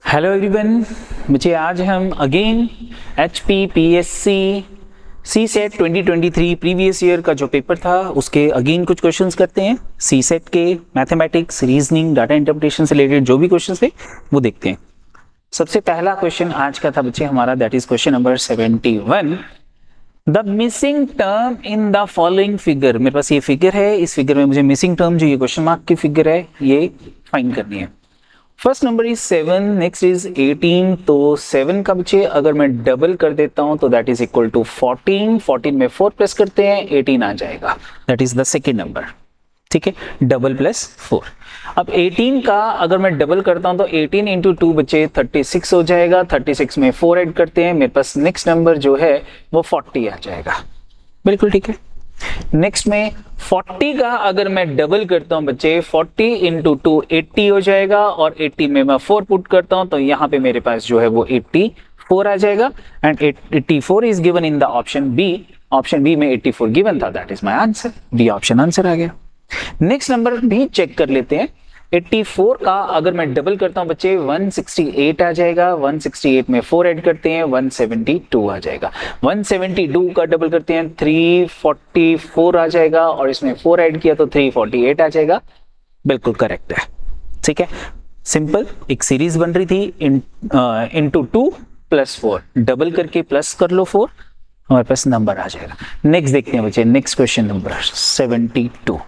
Hello everyone, बच्चे आज हम again HPPSC CSET 2023 previous year का जो पेपर था उसके अगेन कुछ क्वेश्चंस करते हैं। CSET के मैथमेटिक्स, रीजनिंग, डाटा इंटरप्रिटेशन से रिलेटेड जो भी क्वेश्चंस थे वो देखते हैं। सबसे पहला क्वेश्चन आज का था बच्चे हमारा, that is question number 71। The missing term in the following figure. मेरे पास ये फिगर है, इस फिगर में मुझे मिसिंग टर्म जो ये क्वेश्चन मार्क की फिगर है ये फाइंड करनी है। First number is 7, next is 18। तो 7 का बच्चे अगर मैं डबल कर देता हूं तो दैट इज इक्वल टू 14। 14 में 4 प्लस करते हैं 18 आ जाएगा, that is the second number. ठीक है, डबल प्लस 4। अब 18 का अगर मैं डबल करता हूं तो 18 इंटू 2 बच्चे 36 हो जाएगा। 36 में 4 ऐड करते हैं, मेरे पास नेक्स्ट नंबर जो है वो 40 आ जाएगा। बिल्कुल ठीक है। नेक्स्ट में 40 का अगर मैं डबल करता हूं बच्चे 40 इंटू 2 80 हो जाएगा, और 80 में मैं 4 पुट करता हूं तो यहां पे मेरे पास जो है वो 84 आ जाएगा। And 84 is given in the option B. Option B में 84 गिवन था, that is my answer. B option answer आ गया। नेक्स्ट नंबर भी चेक कर लेते हैं। 84 का अगर मैं डबल करता हूं बच्चे 168 आ जाएगा। 168 में 4 ऐड करते हैं 172 आ जाएगा। 172 का डबल करते हैं 344 आ जाएगा, और इसमें 4 ऐड किया तो 348 आ जाएगा। बिल्कुल करेक्ट है। ठीक है, सिंपल एक सीरीज बन रही थी इंटू 2 प्लस 4, डबल करके प्लस कर लो 4, हमारे पास नंबर आ जाएगा। नेक्स्ट देखते हैं बच्चे, next question number 72।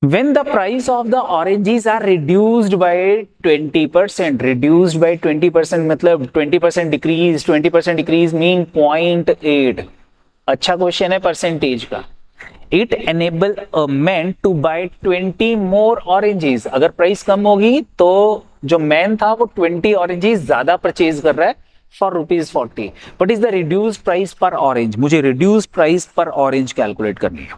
When the price of the oranges are reduced by 20%, reduced by 20% मतलब 20% डिक्रीज, 20% डिक्रीज मीन 0.8। अच्छा क्वेश्चन है परसेंटेज का। It enable a man to buy 20 more oranges। अगर प्राइस कम होगी तो जो मैन था वो 20 ऑरेंजेस ज्यादा परचेज कर रहा है for ₹40। What is the reduced price per orange? मुझे reduced price per orange calculate करनी है।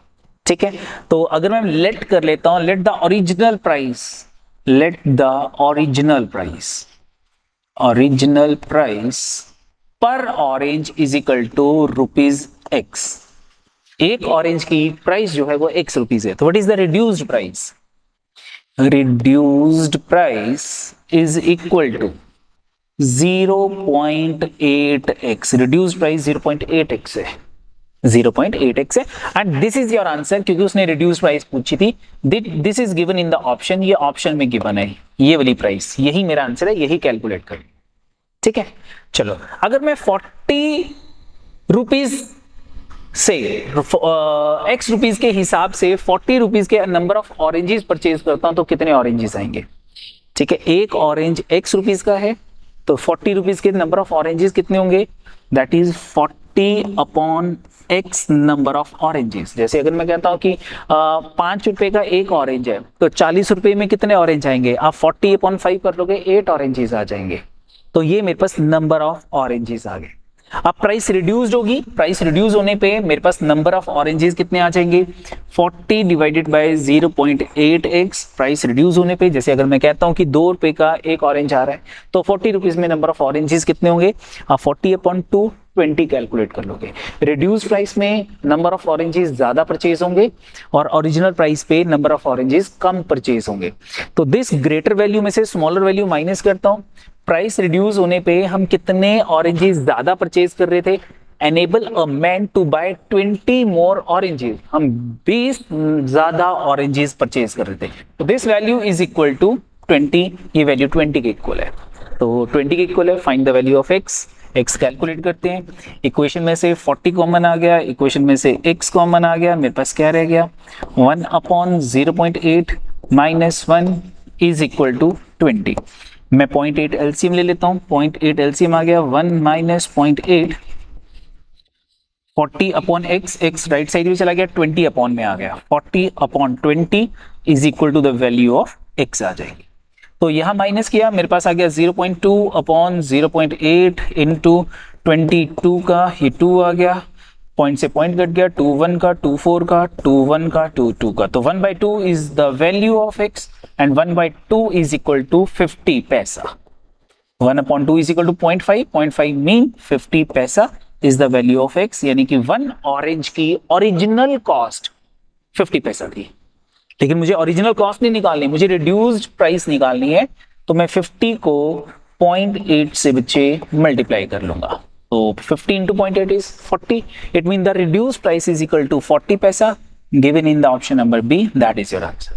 ठीक है, तो अगर मैं लेट कर लेता हूं, let the original price, let the original price per orange is equal to ₹X। एक ऑरेंज की प्राइस जो है वो X रुपीज है। तो what is the reduced price? Reduced price is equal to 0.8x। Reduced price 0.8x है, 0.8x है। And this is your answer, क्योंकि उसने रिड्यूस प्राइस पूछी थी। This is given in the option, ये ऑप्शन में गिवन है ये वाली प्राइस, यही मेरा आंसर है, यही कैलकुलेट कर। ठीक है, चलो अगर मैं 40 रुपीज से X रुपीज के हिसाब से 40 रुपीज के नंबर ऑफ ऑरेंजेस परचेज करता हूं तो कितने ऑरेंजेस आएंगे? ठीक है, एक ऑरेंज X रुपीज का है तो 40 रुपीज के नंबर ऑफ ऑरेंजेस कितने होंगे? That is 40 upon X number of oranges. जैसे अगर मैं कहता हूं कि 5 रुपए का एक ऑरेंज है तो 40 रुपए में कितने ऑरेंज आएंगे? आप 40 अपॉन 5 कर लोगे, 8 ऑरेंजेस आ जाएंगे। तो ये मेरे पास नंबर ऑफ ऑरेंजेस आ गए। अब प्राइस रिड्यूस्ड होगी, प्राइस रिड्यूस होने पे मेरे पास नंबर ऑफ ऑरेंजेस कितने आ जाएंगे? 40 divided by 0.8x। Price reduce होने पे, जैसे अगर मैं कहता हूं कि 2 रुपए का एक ऑरेंज आ रहा है तो 40 रुपीज में नंबर ऑफ ऑरेंजेस कितने होंगे? आप 40 अपॉन 2 20 कैलकुलेट कर लोगे। रिड्यूस प्राइस में नंबर ऑफ ऑरेंजेस ज्यादा परचेज होंगे और ओरिजिनल प्राइस पे number of oranges come purchase होंगे। तो दिस ग्रेटर वैल्यू में से स्मॉलर वैल्यू माइनस करता हूं। प्राइस रिड्यूस होने पे हम कितने ऑरेंजेस ज्यादा परचेज कर रहे थे? Enable a man to buy 20 more oranges. हम 20 ज्यादा ऑरेंजेस परचेज कर रहे थे। तो this value is equal to 20। ये वैल्यू 20 के इक्वल है, तो 20 के इक्वल है। Find the value of x calculate करते हैं। इक्वेशन में से 40 कॉमन आ गया, इक्वेशन में से x कॉमन आ गया, मेरे पास क्या रह गया? 1 upon 0.8 minus 1 is equal to 20। मैं 0.8 एलसीएम ले लेता हूं। 0.8 एलसीएम आ गया, 1 minus 0.8, 40 upon x right side में चला गया, 20 अपॉन में आ गया। 40 upon 20 is equal to the value of x आ जाएगी। तो यहां माइनस किया, मेरे पास आ गया 0.2 अपॉन 0.8 इंटू 22 का, ये 2 आ गया, पॉइंट से पॉइंट कट गया, 2 1 का, 2 4 का, 2 1 का, 2 2 का। तो 1/2 is the value of x and 1/2 is equal to 50 पैसा। 1/2 इज इक्वल टू 0.5, 0.5 मीन 50 पैसा is the value of x, यानी कि 1 ऑरेंज की ओरिजिनल कॉस्ट 50 पैसा थी। लेकिन मुझे ओरिजिनल कॉस्ट नहीं निकालनी, मुझे रिड्यूस्ड प्राइस निकालनी है। तो मैं 50 को 0.8 से बच्चे मल्टीप्लाई कर लूंगा, तो 50 into 0.8 is 40. It means the reduced price is equal to 40 पैसा, given in the option number B. That is your answer.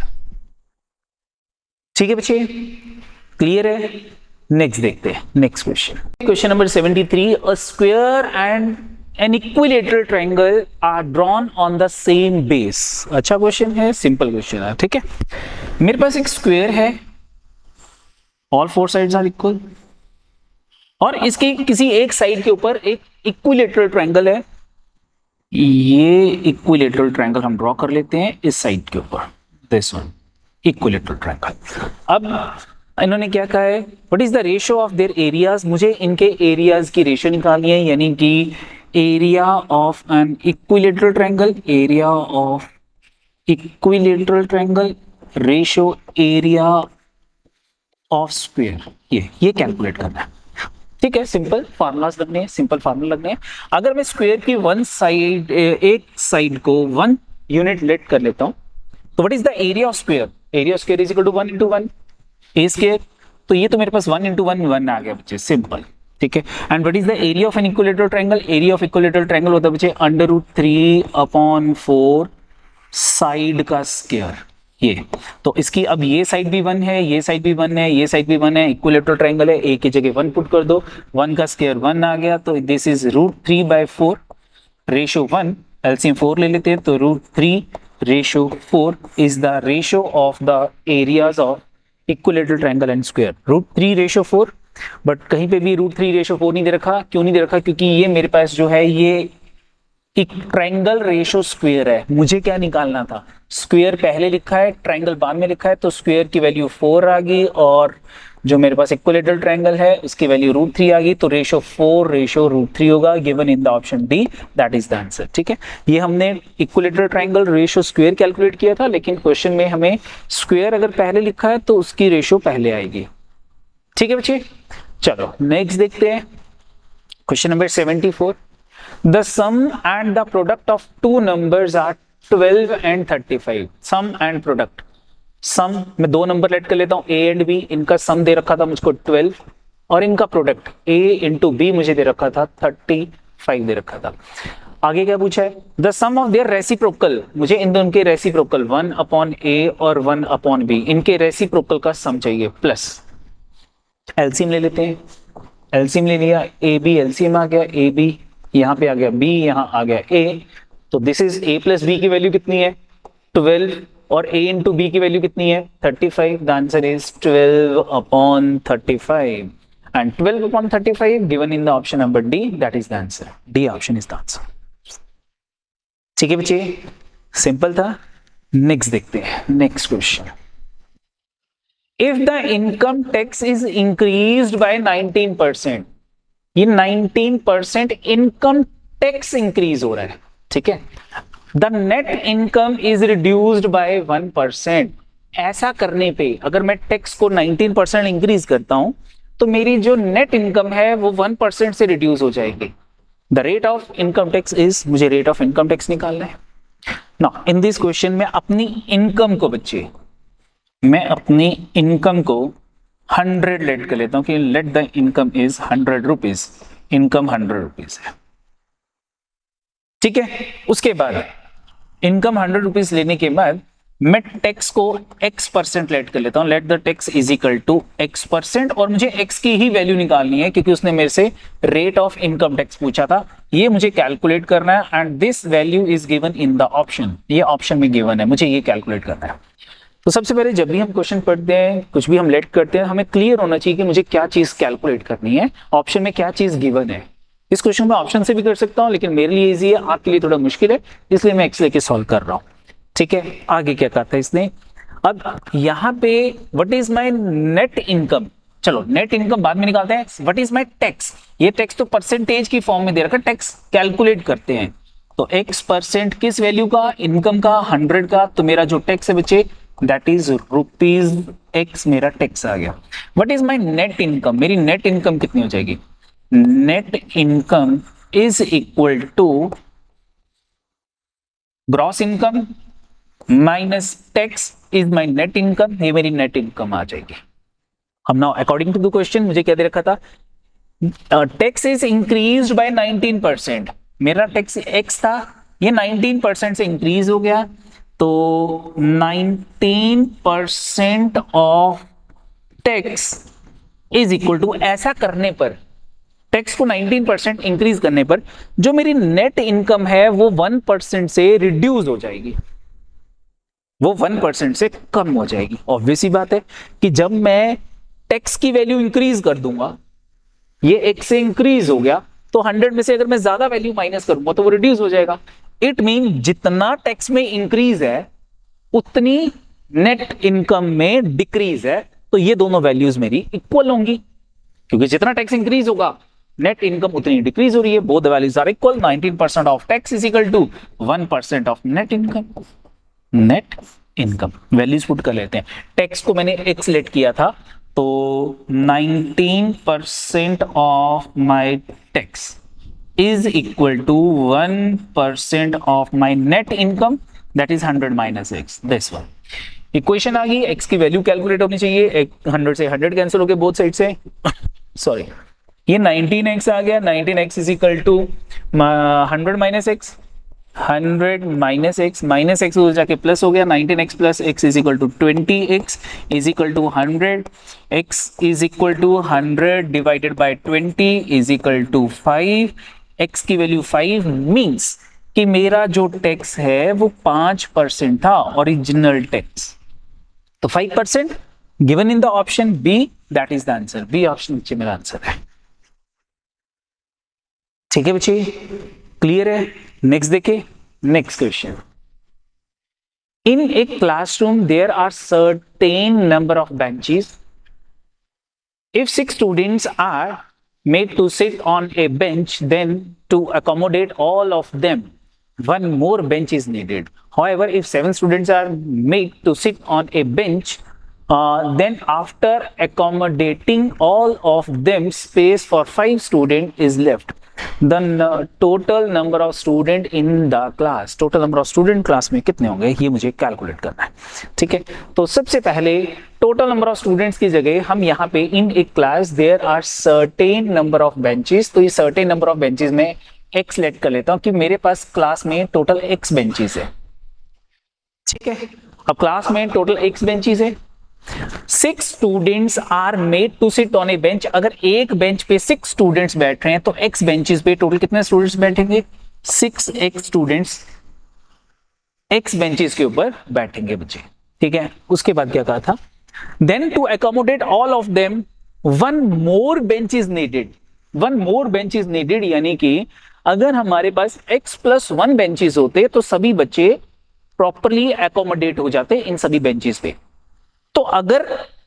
ठीक है बच्चे, क्लियर है? नेक्स्ट देखते हैं, next question, question number 73. A square and an equilateral triangle are drawn on the same base. अच्छा क्वेश्चन है, सिंपल क्वेश्चन है. ठीक है, मेरे पास एक स्क्वायर है, all four sides are equal, और इसके किसी एक साइड के ऊपर एक इक्विलेटरल ट्रायंगल है. ये इक्विलेटरल ट्रायंगल हम ड्रॉ कर लेते हैं इस साइड के ऊपर, दिस वन इक्विलेटरल ट्रायंगल. अब इन्होंने क्या कहा है, what is the ratio of their areas. मुझे इनके एरियाज की रेशियो निकालनी है, यानी कि area of N equilateral triangle, area of equilateral triangle ratio area of square, ये कैलकुलेट करना है. ठीक है, सिंपल फार्मूलास लगने हैं, सिंपल फार्मूला लगने हैं. अगर मैं स्क्वायर की वन साइड, एक साइड को 1 यूनिट लेट कर लेता हूं, तो what is the area of square. Area of square is equal to 1 into 1 a square. तो ये तो मेरे पास 1 into 1 1 आ गया बच्चे, सिंपल. ठीक है, and what is the area of N equilateral triangle. Area of equilateral triangle होता है बच्चे √3/4 साइड का स्क्वायर. ये तो इसकी अब ये साइड भी 1 है, ये साइड भी 1 है, ये साइड भी 1 है, इक्विलेटरल ट्रायंगल है, ए की जगह 1 पुट कर दो, 1 का स्क्वायर 1 आ गया, तो दिस इज √3/4 रेशियो 1. एलसीएम 4 ले लेते हैं, तो √3/4 is the ratio of the areas of equilateral triangle and square. √3/4, but कहीं पे भी √3/4 नहीं दे रखा. क्यों नहीं दे रखा? क्योंकि ये मेरे पास जो है ये एक ट्रायंगल रेशियो स्क्वायर है. मुझे क्या निकालना था, स्क्वायर पहले लिखा है, ट्रायंगल बाद में लिखा है, तो स्क्वायर की वैल्यू 4 आ गई, और जो मेरे पास इक्विलेटरल ट्रायंगल है उसकी वैल्यू √3 आ गई, तो रेशियो 4/√3 होगा, given in the option D. That is the answer. ठीक है, ये हमने equilateral triangle ratio square calculate किया था, लेकिन क्वेश्चन में हमें स्क्वायर अगर पहले लिखा है तो उसकी रेशियो पहले आएगी. ठीक है बच्चे, चलो नेक्स्ट देखते हैं, question number 74. The sum and the product of two numbers are 12 and 35. Sum and product. Sum मैं दो नंबर लेट कर लेता हूं, A and B. इनका सम दे रखा था मुझको 12, और इनका प्रोडक्ट A into B मुझे दे रखा था 35 दे रखा था. आगे क्या पूछा है, the sum of their reciprocal. मुझे इन दोनों के रेसिप्रोकल 1/A और 1/B, इनके रेसिप्रोकल का सम चाहिए, प्लस एलसीएम ले लेते हैं. एलसीएम ले लिया, ए बी एलसीएम आ गया, ए बी यहाँ पे आ गया, बी यहाँ आ गया, ए. तो this is a plus b की वैल्यू कितनी है 12, और ए इंटू बी की वैल्यू कितनी है 35. The answer is 12/35, and 12/35 given in the option number D. That is the answer. D option is the answer. ठीक है बच्चे, सिंपल था. नेक्स्ट देखते हैं, next question. If the income tax is increased by 19%, ये 19% income tax increase हो रहा है. ठीक है, the net income is reduced by 1%. ऐसा करने पे अगर मैं टैक्स को 19% इंक्रीज करता हूं, तो मेरी जो नेट इनकम है वो 1% से रिड्यूस हो जाएगी. The rate of income tax is, मुझे रेट ऑफ इनकम टैक्स निकालना है ना. इन दिस क्वेश्चन में अपनी इनकम को बच्चे, मैं अपनी इनकम को 100 लेट कर लेता हूं कि let the income is 100 rupees. Income 100 rupees है. ठीक है, उसके बाद इनकम 100 रुपीज लेने के बाद मैं टैक्स को x% लेट कर लेता हूं. Let the tax is equal to x%, और मुझे x की ही वैल्यू निकालनी है क्योंकि उसने मेरे से रेट ऑफ इनकम टैक्स पूछा था. ये मुझे कैलकुलेट करना है, and this value is given in the option. ये ऑप्शन में गिवन है, मुझे ये कैलकुलेट करना है. तो सबसे पहले जब भी हम क्वेश्चन पढ़ते हैं, कुछ भी हम लेट करते हैं, हमें क्लियर होना चाहिए कि मुझे क्या चीज कैलकुलेट करनी है, ऑप्शन में क्या चीज गिवन है. इस क्वेश्चन में ऑप्शन से भी कर सकता हूं, लेकिन मेरे लिए इजी है, आपके लिए थोड़ा मुश्किल है, इसलिए मैं एक्स लेके सॉल्व कर रहा हूं. ठीक है, आगे क्या कहता है इसने. अब यहां पे what is my net income. चलो नेट इनकम बाद में निकालते हैं. What is my tax. ये टैक्स तो परसेंटेज की फॉर्म में दे रखा है, टैक्स कैलकुलेट करते हैं. तो x% किस वैल्यू का, इनकम का 100 का. तो मेरा जो टैक्स है बच्चे दैट इज ₹x, मेरा टैक्स आ गया. What is my net income. मेरी नेट इनकम कितनी हो जाएगी. Net income is equal to gross income minus tax is my net income. ये मेरी नेट इनकम आ जाएगी. हम now according to the question मुझे क्या दे रखा था, टैक्स इज इंक्रीज बाय 19%, मेरा टैक्स एक्स था, ये 19% से इंक्रीज हो गया, तो 19% of tax is equal to, ऐसा करने पर टैक्स को 19% इंक्रीज करने पर जो मेरी नेट इनकम है वो 1% से रिड्यूस हो जाएगी, वो 1% से कम हो जाएगी। ऑब्वियस ही बात है कि जब मैं टैक्स की वैल्यू इंक्रीज कर दूंगा, ये एक से इंक्रीज हो गया, तो 100 में से अगर मैं ज्यादा वैल्यू माइनस करूंगा तो वो रिड्यूस हो जाएगा। इट मीन जितना टैक्स में इंक्रीज है उतनी नेट इनकम में डिक्रीज है, तो ये दोनों वैल्यूज मेरी इक्वल होंगी, क्योंकि जितना टैक्स इंक्रीज होगा नेट इनकम उतनी डिक्रीज हो रही है। Both the values are equal. 19% of tax is equal to 1% of net income. Net income values put कर लेते हैं। टैक्स को मैंने एक्स लेट किया था, तो 19% of my tax is equal to 1% of my net income, that is 100 minus X, this one. Equation आ गई, एक्स की वैल्यू कैलकुलेट होनी चाहिए, 100 से 100 कैंसिल हो गए बोथ साइड से, सॉरी ये 19x आ गया, 19x is equal to 100 minus x, 100 minus x हो जाके प्लस हो गया, 19x plus x is equal to 20x is equal to 100, x is equal to 100 divided by 20 is equal to 5, x की value 5 means कि मेरा जो tax है वो 5% था ओरिजिनल टैक्स, तो 5% given in the option B, that is the answer. B option नीचे मेरा आंसर है। ठीक है बच्चे, क्लियर है? नेक्स्ट देखिए, next question. In a classroom there are certain number of benches, if 6 students are made to sit on a bench, then to accommodate all of them, one more bench is needed. However, if 7 students are made to sit on a bench, then after accommodating all of them, space for 5 students is left. The total number of student in the class, total number of student class में कितने होंगे ये मुझे calculate करना है। ठीक है, तो सबसे पहले टोटल नंबर ऑफ स्टूडेंट्स की जगह हम यहाँ पे इन एक class there are certain number of benches, तो ये सर्टेन नंबर ऑफ बेंचेस में एक्स लेट कर लेता हूँ कि मेरे पास क्लास में टोटल एक्स बेंचेस है। ठीक है, अब क्लास में टोटल एक्स बेंचेस है, 6 students are made to sit on a bench. अगर एक बेंच पे 6 स्टूडेंट्स बैठ रहे हैं तो एक्स बेंचेस पे टोटल कितने स्टूडेंट्स बैठेंगे? 6 एक्स स्टूडेंट्स एक्स बेंचेस के ऊपर बैठेंगे बच्चे। ठीक है, उसके बाद क्या कहा था? Then to accommodate all of them one more bench is needed. One more bench is needed यानी कि अगर हमारे पास x+1 बेंचेस होते तो सभी बच्चे प्रॉपरली एकोमोडेट हो जाते इन सभी बेंचेस पे। तो अगर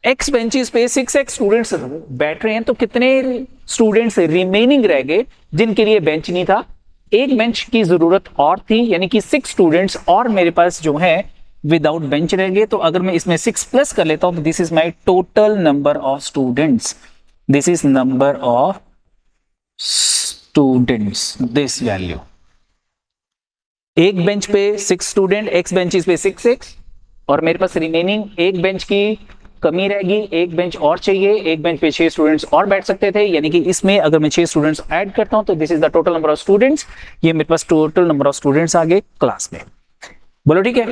x बेंचेस पे 6x स्टूडेंट्स बैठ रहे हैं तो कितने स्टूडेंट्स रिमेनिंग रह गए जिनके लिए बेंच नहीं था? एक बेंच की जरूरत और थी, यानी कि 6 स्टूडेंट्स और मेरे पास जो है विदाउट बेंच रह गए। तो अगर मैं इसमें 6 प्लस कर लेता हूं तो this is my total number of students, this is number of students, this value. एक बेंच पे 6 स्टूडेंट, एक्स बेंचेस पे 6x, और मेरे पास रिमेनिंग एक बेंच की कमी रहेगी, एक बेंच और चाहिए, एक बेंच पे 6 स्टूडेंट्स और बैठ सकते थे, यानी कि इसमें अगर मैं 6 स्टूडेंट्स ऐड करता हूं तो this is the total number of students. ये मेरे पास टोटल नंबर ऑफ स्टूडेंट्स आ गए क्लास में। बोलो ठीक है।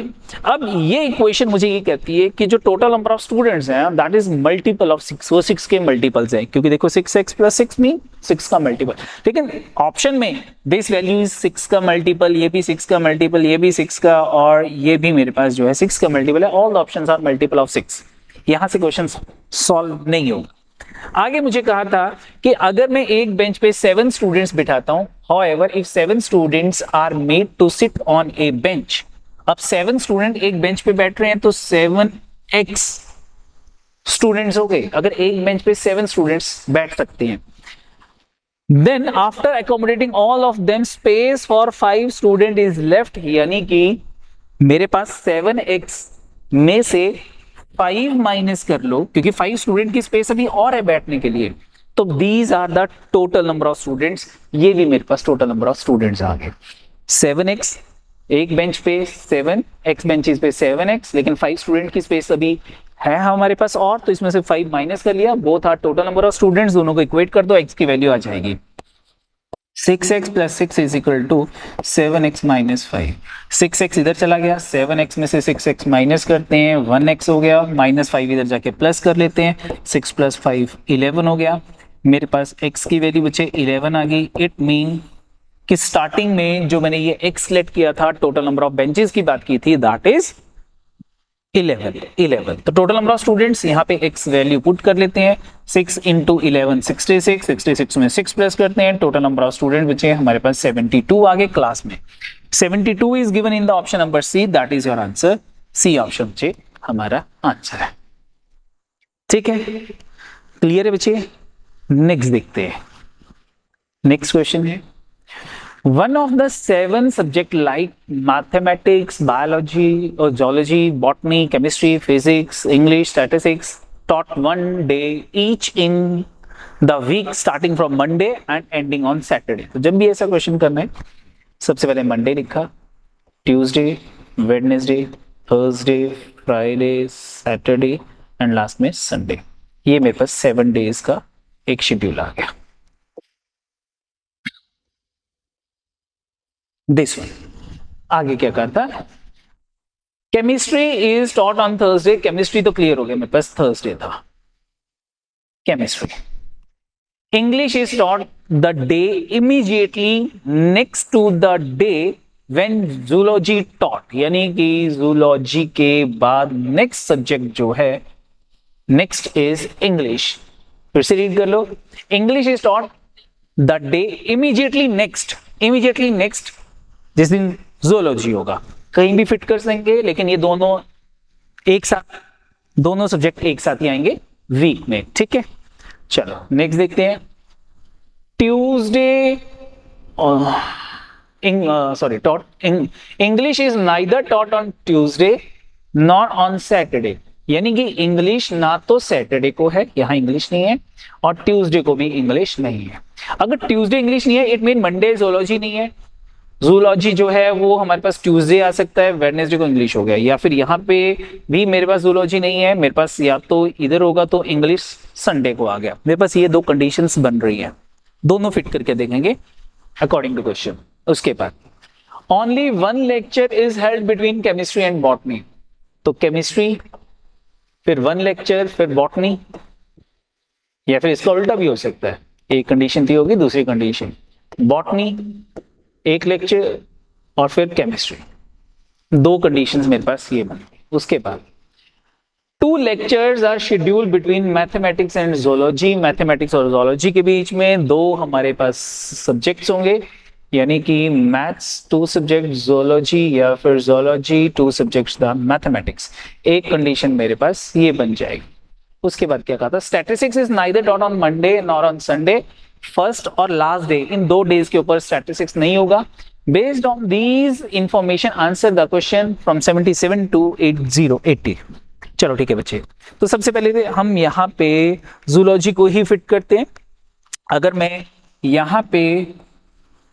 अब ये इक्वेशन मुझे ये कहती है कि जो टोटल नंबर ऑफ स्टूडेंट्स हैं दैट इज मल्टीपल ऑफ 6, वो 6 के मल्टीपल्स है, क्योंकि देखो 6x + 6 मीन 6 का मल्टीपल। लेकिन ऑप्शन में दिस वैल्यू इज 6 का मल्टीपल, ये भी 6 का मल्टीपल, ये भी 6 का, और ये भी मेरे पास जो है 6 का मल्टीपल है। All the options are multiple of 6। यहां से क्वेश्चन सॉल्व नहीं होगा। आगे मुझे कहा था कि अगर मैं एक बेंच पे 7 स्टूडेंट्स बिठाता हूं, however if 7 students are made to sit on a bench, अब 7 स्टूडेंट एक बेंच पे बैठ रहे हैं तो 7x स्टूडेंट्स हो गए, अगर एक बेंच पे 7 स्टूडेंट्स बैठ सकते हैं। Then after accommodating all of them space for 5 student is left, यानी कि मेरे पास 7x में से 5 माइनस कर लो, क्योंकि 5 स्टूडेंट की स्पेस अभी और है बैठने के लिए। तो these are the total number of students, ये भी मेरे पास टोटल नंबर ऑफ स्टूडेंट्स आ गए। 7x एक बेंच पे 7, x बेंचेस पे 7x, लेकिन 5 स्टूडेंट की स्पेस अभी है हमारे पास, और तो इसमें से 5 माइनस कर लिया, both are total number of students, दोनों को इक्वेट कर दो, x की वैल्यू आ जाएगी 6x plus 6 is equal to 7x minus 5। 6x इधर चला गया, 7x में से 6x माइनस करते हैं, 1x हो गया, माइनस 5 इधर जाके प्लस कर लेते हैं, 6 प्लस 5 11 हो गया, मेरे पास x की वैल्यू बचे 11 आ गई। इट मीन कि स्टार्टिंग में जो मैंने ये x सिलेक्ट किया था, टोटल नंबर ऑफ बेंचेस की बात की थी, दैट इज 11। तो टोटल नंबर ऑफ स्टूडेंट्स यहाँ पे x वैल्यू पुट कर लेते हैं, 6 इंटू 11 66, 66 में 6 प्लस करते हैं, टोटल नंबर ऑफ स्टूडेंट बचे हमारे पास 72 आगे क्लास में। 72 is given in the option number C, that is your answer, C option बच्चे हमारा आंसर है। ठीक है, क्लियर है बच्चे? नेक्स्ट देखते हैं, नेक्स्ट क्वेश्चन है, one of the 7 subject like mathematics, biology or zoology, botany, chemistry, physics, English, statistics taught one day each in the week starting from Monday and ending on Saturday। तो जब भी ऐसा question करना है, सबसे पहले Monday लिखा, Tuesday, Wednesday, Thursday, Friday, Saturday and last में संडे। ये मेरे पास 7 डेज का एक शेड्यूल आ गया। दिस वन आगे क्या करता है, chemistry is taught on Thursday, chemistry तो क्लियर हो गया, मेरे पास थर्सडे था chemistry. English is taught the day immediately next to the day when zoology taught, यानी कि जूलॉजी के बाद नेक्स्ट सब्जेक्ट जो है नेक्स्ट इज इंग्लिश। फिर से रीड कर लो, English is taught the day immediately next जिस दिन जूलॉजी होगा, कहीं भी फिट कर सकेंगे, लेकिन ये दोनों एक साथ, दोनों सब्जेक्ट एक साथ ही आएंगे वीक में। ठीक है, चलो नेक्स्ट देखते हैं, Tuesday taught English is neither taught on Tuesday nor on Saturday, यानी कि इंग्लिश ना तो सैटरडे को है, यहां इंग्लिश नहीं है, और ट्यूसडे को भी इंग्लिश नहीं है। अगर ट्यूसडे इंग्लिश नहीं है, इट मीन मंडे जूलॉजी नहीं है, जूलॉजी जो है वो हमारे पास ट्यूसडे आ सकता है, वेडनेसडे को इंग्लिश हो गया, या फिर यहाँ पे भी मेरे पास जूलॉजी नहीं है, मेरे पास या तो इधर होगा तो इंग्लिश संडे को आ गया। मेरे पास ये दो कंडीशंस बन रही हैं, दोनों फिट करके देखेंगे अकॉर्डिंग टू क्वेश्चन। उसके बाद only 1 lecture is held between chemistry and botany, तो केमिस्ट्री फिर 1 लेक्चर फिर बॉटनी, या फिर इसका उल्टा भी हो सकता है, एक कंडीशन थी होगी, दूसरी कंडीशन बॉटनी 1 लेक्चर और फिर केमिस्ट्री, 2 कंडीशंस मेरे पास ये बन। उसके बाद 2 lectures are scheduled between mathematics and zoology, mathematics और जोलॉजी के बीच में 2 हमारे पास सब्जेक्ट्स होंगे, यानी कि मैथ्स 2 सब्जेक्ट, जोलॉजी या फिर जोलॉजी 2 सब्जेक्ट्स द मैथमेटिक्स, एक कंडीशन मेरे पास ये बन जाएगी। उसके बाद क्या कहा था, statistics is neither taught on Monday nor on Sunday, first और लास्ट डे इन 2 डेज के ऊपर स्टैटिस्टिक्स नहीं होगा। Based on these information answer the question from 77 to 80। चलो ठीक है बच्चे, तो सबसे पहले हम यहाँ पे जूलॉजी को ही फिट करते हैं। अगर मैं यहाँ पे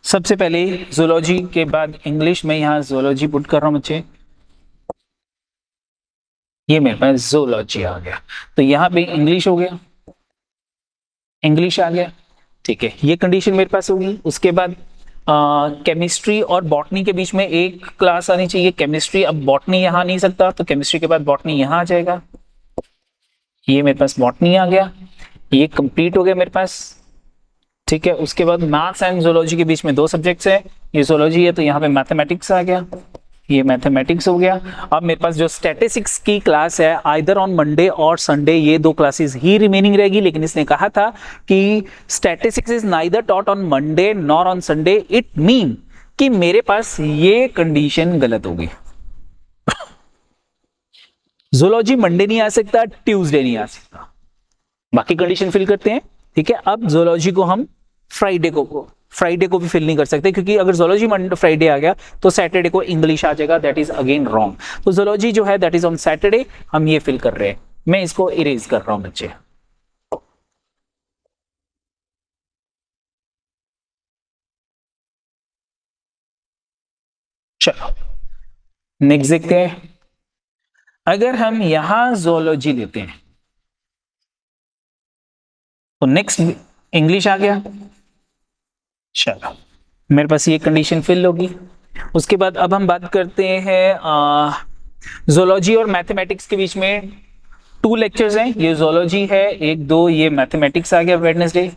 सबसे पहले जूलॉजी के बाद इंग्लिश में यहाँ जूलॉजी पुट कर रहा हूँ बच्चे, ये मेरे पास जूलॉजी आ गया, तो यहाँ पे इंग्लिश हो गया, इंग्लिश आ गया। ठीक है, ये कंडीशन मेरे पास होगी। उसके बाद केमिस्ट्री और बॉटनी के बीच में एक क्लास आनी चाहिए, केमिस्ट्री, अब बॉटनी यहाँ नहीं सकता, तो केमिस्ट्री के बाद बॉटनी यहाँ आ जाएगा, ये मेरे पास बॉटनी आ गया, ये कंप्लीट हो गया मेरे पास। ठीक है, उसके बाद मैथ्स एंड जोलॉजी के बीच में 2 सब्जेक्ट्स है, ये जोलॉजी है तो यहाँ पे मैथमेटिक्स आ गया, ये मैथमेटिक्स हो गया। अब मेरे पास जो स्टैटिस्टिक्स की क्लास है आइदर ऑन मंडे और संडे, ये 2 क्लासेस ही रिमेनिंग रहेगी, लेकिन इसने कहा था कि statistics is neither taught on Monday nor on Sunday, it mean कि मेरे पास ये कंडीशन गलत होगी। जोलॉजी मंडे नहीं आ सकता, ट्यूसडे नहीं आ सकता, बाकी कंडीशन फिल करते हैं। ठीक है, अब जोलॉजी को हम फ्राइडे को भी फिल नहीं कर सकते, क्योंकि अगर जोलॉजी मंडे फ्राइडे आ गया तो सैटरडे को इंग्लिश आ जाएगा, दैट इज अगेन रॉन्ग। तो जोलॉजी जो है दैट इज ऑन सैटरडे, हम ये फिल कर रहे हैं, मैं इसको इरेज कर रहा हूं बच्चे। चलो नेक्स्ट देखते हैं, अगर हम यहां जोलॉजी लेते हैं तो नेक्स्ट इंग्लिश आ गया। चलो मेरे पास ये कंडीशन फिल होगी। उसके बाद अब हम बात करते हैं जोलॉजी और मैथमेटिक्स के बीच में 2 लेक्चर्स हैं, ये जोलॉजी है 1-2, ये मैथमेटिक्स आ गया वेडनेसडे।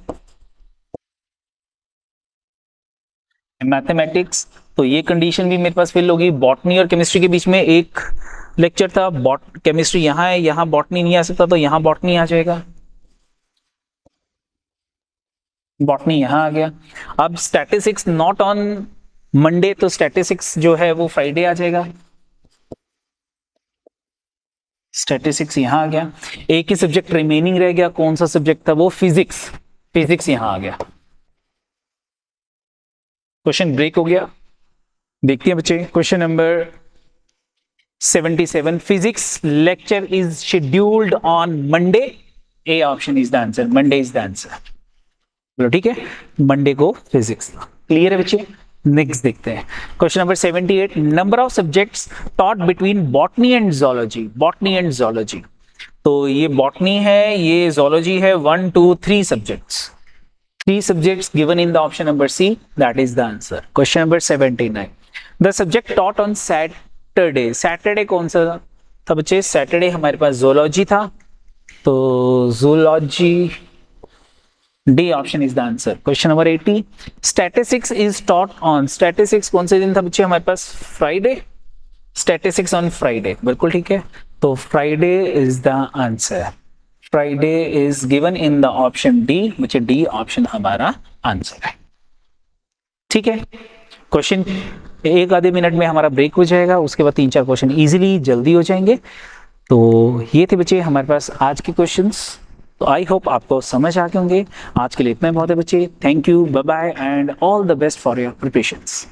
मैथमेटिक्स तो ये कंडीशन भी मेरे पास फिल होगी। बॉटनी और केमिस्ट्री के बीच में एक लेक्चर था, केमिस्ट्री यहाँ है, यहाँ बॉटनी नहीं आ सकता तो यहाँ बॉटनी आ जाएगा, बॉटनी यहाँ आ गया। अब स्टैटिस्टिक्स नॉट ऑन मंडे, तो स्टैटिस्टिक्स जो है वो फ्राइडे आ जाएगा। स्टैटिस्टिक्स यहाँ आ गया। एक ही सब्जेक्ट रिमेनिंग रह गया, कौन सा सब्जेक्ट था वो? फिजिक्स। फिजिक्स यहाँ आ गया। क्वेश्चन ब्रेक हो गया। देखते हैं बच्चे, question number 77, physics lecture is scheduled on Monday. A option is the answer, Monday is the answer. बोलो ठीक है, मंडे को फिजिक्स। क्लियर है बच्चे? नेक्स्ट देखते हैं question number 78, number of subjects taught between botany and zoology. Botany and zoology, तो ये बॉटनी है, ये जोलॉजी है, 1 2 3 subjects. 3 subjects given in the option number C, that is the answer. Question number 79. The subject taught on Saturday. Saturday कौन सा था बच्चे? Saturday हमारे पास zoology था, तो zoology D option is the answer. Question number 80. Statistics is taught on. Statistics कौन से दिन था बच्चे हमारे पास? Friday. Statistics on Friday. बिल्कुल ठीक है, तो Friday is the answer. Friday is given in the option D, मुझे डी ऑप्शन हमारा आंसर है। ठीक है, क्वेश्चन 1 आधे मिनट में हमारा ब्रेक हो जाएगा, उसके बाद 3-4 क्वेश्चन इजीली जल्दी हो जाएंगे। तो ये थे बच्चे हमारे पास आज के क्वेश्चंस। तो आई होप आपको समझ आ गए होंगे। आज के लिए इतना बहुत है बच्चे। Thank you, bye bye and all the best for your preparations.